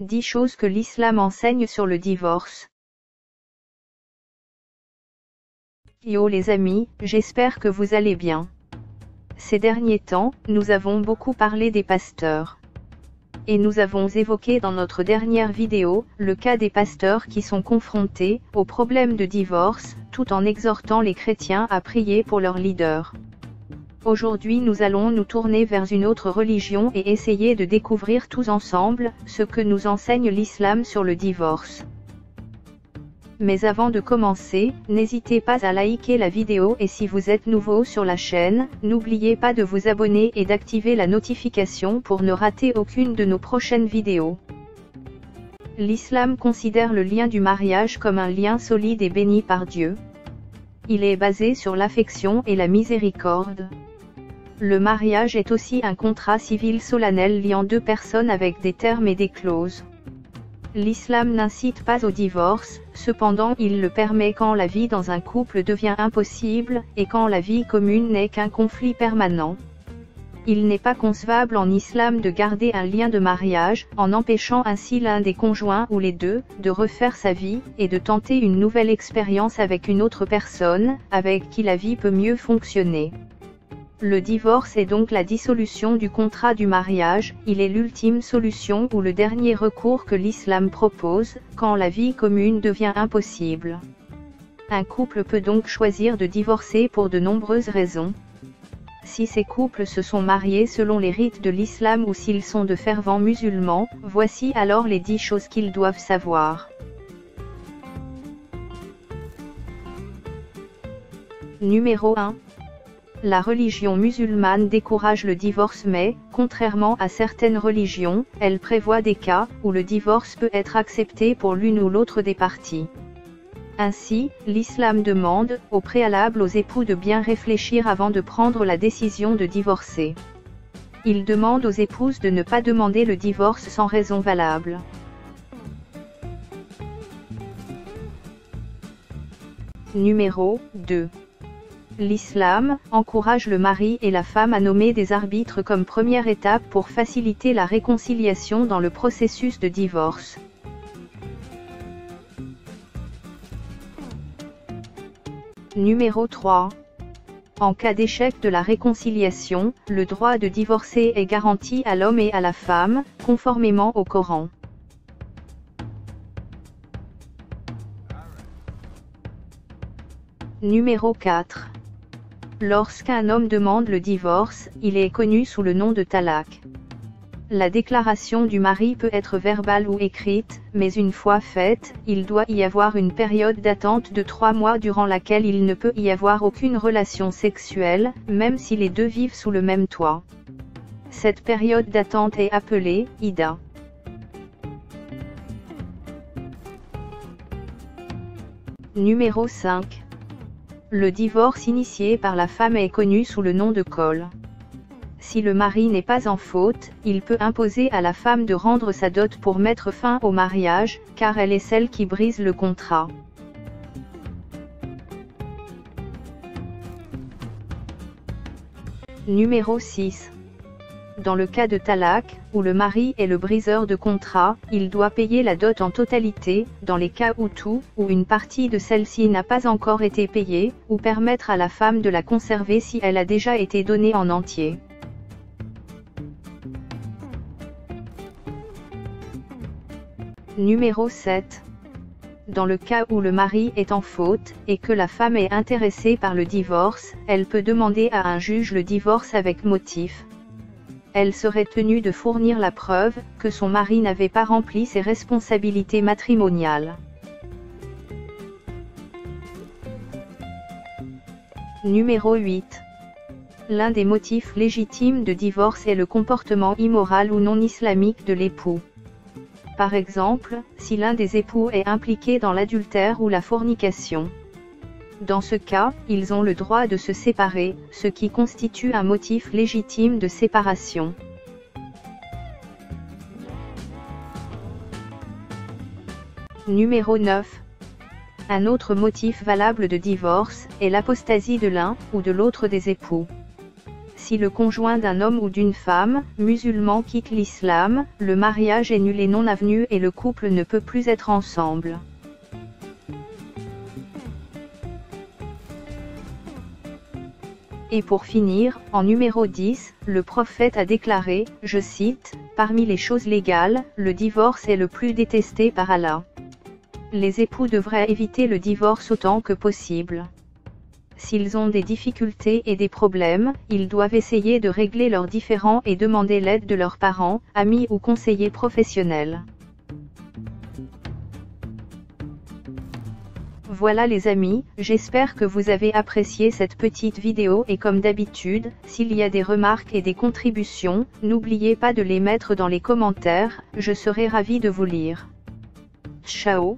10 choses que l'islam enseigne sur le divorce. Yo les amis, j'espère que vous allez bien. Ces derniers temps, nous avons beaucoup parlé des pasteurs. Et nous avons évoqué dans notre dernière vidéo, le cas des pasteurs qui sont confrontés au problème de divorce, tout en exhortant les chrétiens à prier pour leurs leaders. Aujourd'hui nous allons nous tourner vers une autre religion et essayer de découvrir tous ensemble, ce que nous enseigne l'islam sur le divorce. Mais avant de commencer, n'hésitez pas à liker la vidéo et si vous êtes nouveau sur la chaîne, n'oubliez pas de vous abonner et d'activer la notification pour ne rater aucune de nos prochaines vidéos. L'islam considère le lien du mariage comme un lien solide et béni par Dieu. Il est basé sur l'affection et la miséricorde. Le mariage est aussi un contrat civil solennel liant deux personnes avec des termes et des clauses. L'islam n'incite pas au divorce, cependant il le permet quand la vie dans un couple devient impossible, et quand la vie commune n'est qu'un conflit permanent. Il n'est pas concevable en islam de garder un lien de mariage, en empêchant ainsi l'un des conjoints ou les deux, de refaire sa vie, et de tenter une nouvelle expérience avec une autre personne, avec qui la vie peut mieux fonctionner. Le divorce est donc la dissolution du contrat du mariage, il est l'ultime solution ou le dernier recours que l'islam propose, quand la vie commune devient impossible. Un couple peut donc choisir de divorcer pour de nombreuses raisons. Si ces couples se sont mariés selon les rites de l'islam ou s'ils sont de fervents musulmans, voici alors les 10 choses qu'ils doivent savoir. Numéro 1. La religion musulmane décourage le divorce mais, contrairement à certaines religions, elle prévoit des cas où le divorce peut être accepté pour l'une ou l'autre des parties. Ainsi, l'islam demande, au préalable aux époux de bien réfléchir avant de prendre la décision de divorcer. Il demande aux épouses de ne pas demander le divorce sans raison valable. Numéro 2. L'islam encourage le mari et la femme à nommer des arbitres comme première étape pour faciliter la réconciliation dans le processus de divorce. Numéro 3. En cas d'échec de la réconciliation, le droit de divorcer est garanti à l'homme et à la femme, conformément au Coran. Numéro 4. Lorsqu'un homme demande le divorce, il est connu sous le nom de talaq. La déclaration du mari peut être verbale ou écrite, mais une fois faite, il doit y avoir une période d'attente de 3 mois durant laquelle il ne peut y avoir aucune relation sexuelle, même si les deux vivent sous le même toit. Cette période d'attente est appelée iddah. Numéro 5. Le divorce initié par la femme est connu sous le nom de khol. Si le mari n'est pas en faute, il peut imposer à la femme de rendre sa dot pour mettre fin au mariage, car elle est celle qui brise le contrat. Numéro 6. Dans le cas de talaq, où le mari est le briseur de contrat, il doit payer la dot en totalité, dans les cas où tout, ou une partie de celle-ci n'a pas encore été payée, ou permettre à la femme de la conserver si elle a déjà été donnée en entier. Numéro 7. Dans le cas où le mari est en faute, et que la femme est intéressée par le divorce, elle peut demander à un juge le divorce avec motif. Elle serait tenue de fournir la preuve que son mari n'avait pas rempli ses responsabilités matrimoniales. Numéro 8. L'un des motifs légitimes de divorce est le comportement immoral ou non islamique de l'époux. Par exemple, si l'un des époux est impliqué dans l'adultère ou la fornication. Dans ce cas, ils ont le droit de se séparer, ce qui constitue un motif légitime de séparation. Numéro 9. Un autre motif valable de divorce est l'apostasie de l'un ou de l'autre des époux. Si le conjoint d'un homme ou d'une femme musulman quitte l'islam, le mariage est nul et non avenu et le couple ne peut plus être ensemble. Et pour finir, en numéro 10, le prophète a déclaré, je cite, « Parmi les choses légales, le divorce est le plus détesté par Allah. Les époux devraient éviter le divorce autant que possible. S'ils ont des difficultés et des problèmes, ils doivent essayer de régler leurs différends et demander l'aide de leurs parents, amis ou conseillers professionnels. » Voilà les amis, j'espère que vous avez apprécié cette petite vidéo et comme d'habitude, s'il y a des remarques et des contributions, n'oubliez pas de les mettre dans les commentaires, je serai ravi de vous lire. Ciao.